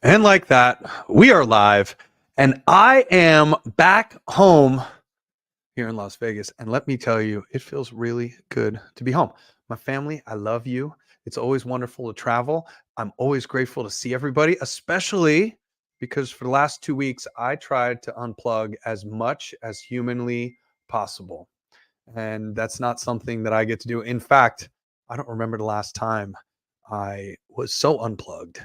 And like that, we are live, and I am back home here in Las Vegas. And let me tell you, it feels really good to be home. My family, I love you. It's always wonderful to travel. I'm always grateful to see everybody, especially because for the last 2 weeks, I tried to unplug as much as humanly possible. And that's not something that I get to do. In fact, I don't remember the last time I was so unplugged.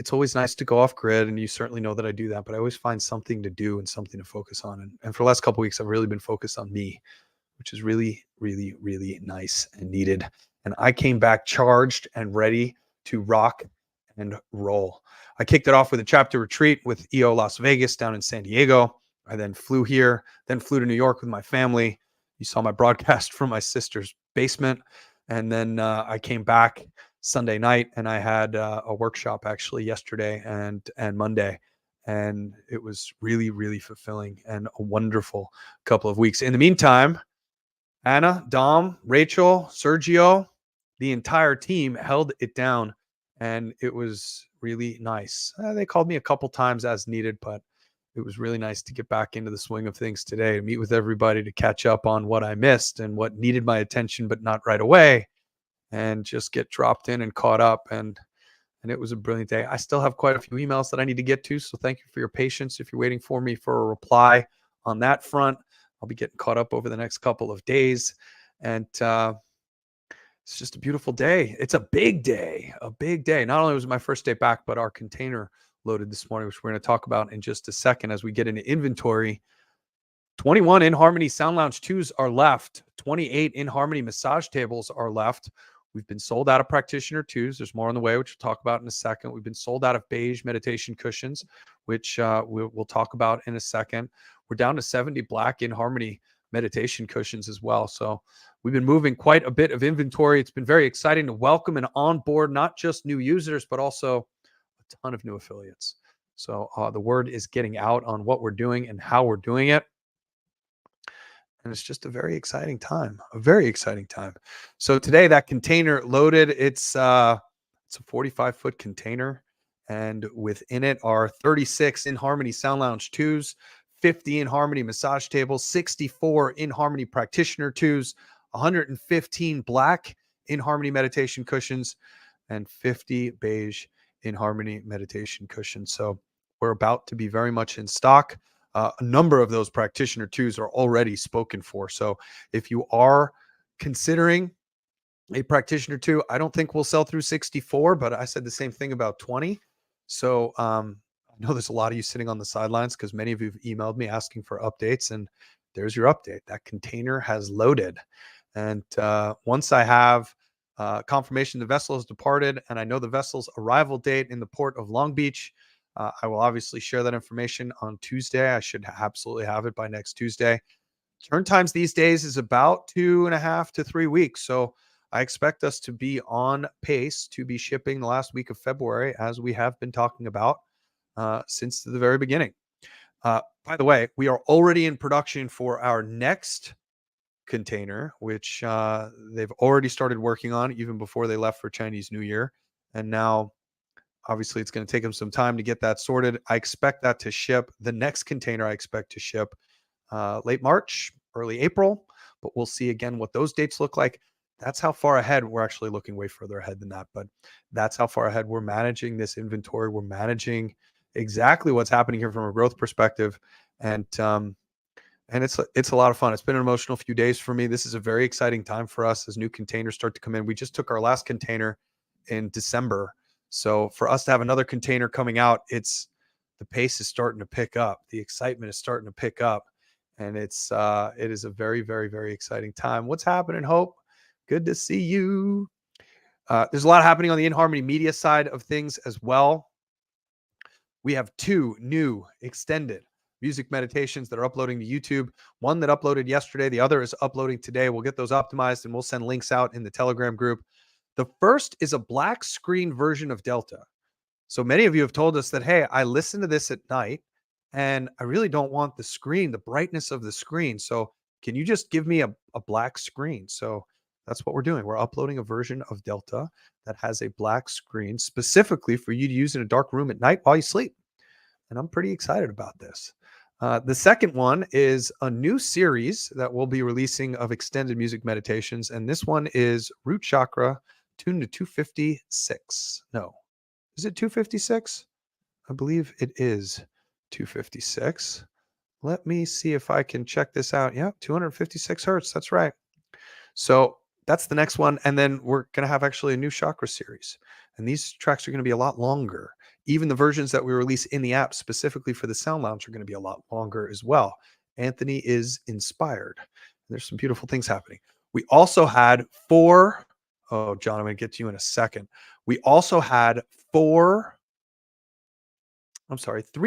It's always nice to go off grid, and you certainly know that I do that. But I always find something to do and something to focus on. And for the last couple of weeks, I've really been focused on me, which is really, really, really nice and needed. And I came back charged and ready to rock and roll. I kicked it off with a chapter retreat with EO Las Vegas down in San Diego. I then flew here, then flew to New York with my family. You saw my broadcast from my sister's basement. And then I came back Sunday night, and I had a workshop actually yesterday and Monday. And it was really, really fulfilling and a wonderful couple of weeks. In the meantime, Anna, Dom, Rachel, Sergio, the entire team held it down, and it was really nice. They called me a couple times as needed, but it was really nice to get back into the swing of things today, to meet with everybody, to catch up on what I missed and what needed my attention, but not right away, and just get dropped in and caught up. And it was a brilliant day. I still have quite a few emails that I need to get to, so thank you for your patience. If you're waiting for me for a reply on that front, I'll be getting caught up over the next couple of days. And it's just a beautiful day. It's a big day, a big day. Not only was it my first day back, but our container loaded this morning, which we're going to talk about in just a second as we get into inventory. 21 inHarmony Sound Lounge 2s are left. 28 inHarmony massage tables are left. We've been sold out of Practitioner 2s. There's more on the way, which we'll talk about in a second. We've been sold out of Beige meditation cushions, which we'll talk about in a second. We're down to 70 black inHarmony meditation cushions as well. So we've been moving quite a bit of inventory. It's been very exciting to welcome and onboard not just new users, but also a ton of new affiliates. So the word is getting out on what we're doing and how we're doing it. And it's just a very exciting time, a very exciting time. So today that container loaded, it's a 45-foot container. And within it are 36 inHarmony Sound Lounge 2s, 50 inHarmony massage tables, 64 inHarmony Practitioner 2s, 115 black inHarmony meditation cushions, and 50 beige inHarmony meditation cushions. So we're about to be very much in stock. A number of those Practitioner 2s are already spoken for. So if you are considering a Practitioner 2, I don't think we'll sell through 64, but I said the same thing about 20. So I know there's a lot of you sitting on the sidelines because many of you have emailed me asking for updates, and there's your update. That container has loaded. And once I have confirmation the vessel has departed, and I know the vessel's arrival date in the port of Long Beach, I will obviously share that information on Tuesday. I should absolutely have it by next Tuesday. Turn times these days is about 2.5 to 3 weeks. So I expect us to be on pace to be shipping the last week of February, as we have been talking about since the very beginning. By the way, we are already in production for our next container, which they've already started working on even before they left for Chinese New Year. And now, obviously, it's going to take them some time to get that sorted. I expect that to ship. The next container I expect to ship late March, early April, but we'll see again what those dates look like. That's how far ahead. We're actually looking way further ahead than that, but that's how far ahead we're managing this inventory. We're managing exactly what's happening here from a growth perspective. And it's a lot of fun. It's been an emotional few days for me. This is a very exciting time for us as new containers start to come in. We just took our last container in December. So for us to have another container coming out, the pace is starting to pick up. The excitement is starting to pick up. And it is a very, very, very exciting time. What's happening, Hope? Good to see you. There's a lot happening on the inHarmony media side of things as well. We have 2 new extended music meditations that are uploading to YouTube. One that uploaded yesterday. The other is uploading today. We'll get those optimized and we'll send links out in the Telegram group. The first is a black screen version of Delta. So many of you have told us that, hey, I listen to this at night and I really don't want the screen, the brightness of the screen. So can you just give me a black screen? So That's what we're doing. We're uploading a version of Delta that has a black screen specifically for you to use in a dark room at night while you sleep. And I'm pretty excited about this. The second one is a new series that we'll be releasing of extended music meditations. And this one is Root Chakra tuned to 256. No, is it 256? I believe it is 256. Let me see if I can check this out. Yeah, 256 hertz. That's right. So that's the next one. And then we're going to have actually a new chakra series. And these tracks are going to be a lot longer. Even the versions that we release in the app specifically for the Sound Lounge are going to be a lot longer as well. Anthony is inspired. There's some beautiful things happening. We also had four. Oh, John, I'm going to get to you in a second. We also had three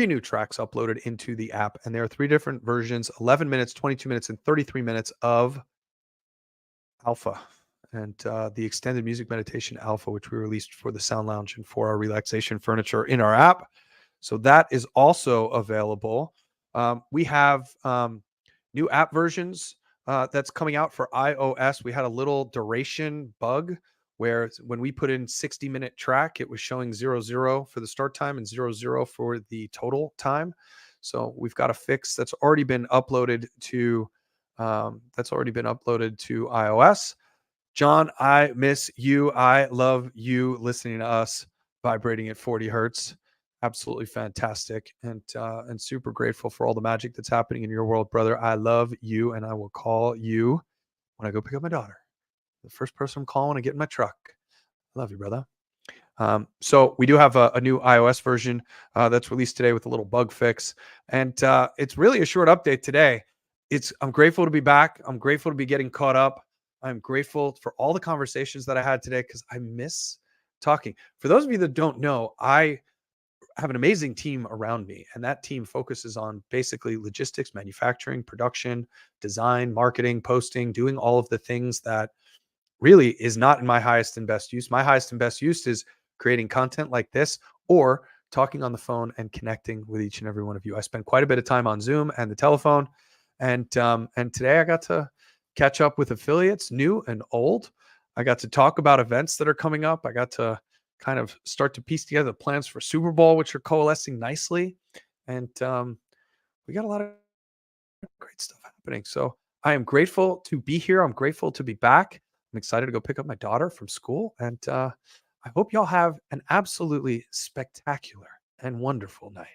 new tracks uploaded into the app. And there are three different versions, 11 minutes, 22 minutes, and 33 minutes of Alpha, and the extended music meditation Alpha, which we released for the Sound Lounge and for our relaxation furniture in our app. So that is also available. We have new app versions that's coming out for iOS. We had a little duration bug where when we put in 60-minute track, it was showing 00 for the start time and 00 for the total time. So we've got a fix that's already been uploaded to iOS. John, I miss you. I love you listening to us vibrating at 40 hertz. Absolutely fantastic, and super grateful for all the magic that's happening in your world, brother. I love you, and I will call you when I go pick up my daughter. The first person I'm calling when I get in my truck. I love you, brother. So we do have a new iOS version that's released today with a little bug fix, and it's really a short update today. I'm grateful to be back. I'm grateful to be getting caught up. I'm grateful for all the conversations that I had today because I miss talking. For those of you that don't know, I have an amazing team around me, and that team focuses on basically logistics, manufacturing, production, design, marketing, posting, doing all of the things that really is not in my highest and best use. My highest and best use is creating content like this or talking on the phone and connecting with each and every one of you. I spend quite a bit of time on Zoom and the telephone, and today I got to catch up with affiliates, new and old. I got to talk about events that are coming up. I got to kind of start to piece together the plans for Super Bowl, which are coalescing nicely, and we got a lot of great stuff happening. So I am grateful to be here. I'm grateful to be back. I'm excited to go pick up my daughter from school. And I hope y'all have an absolutely spectacular and wonderful night.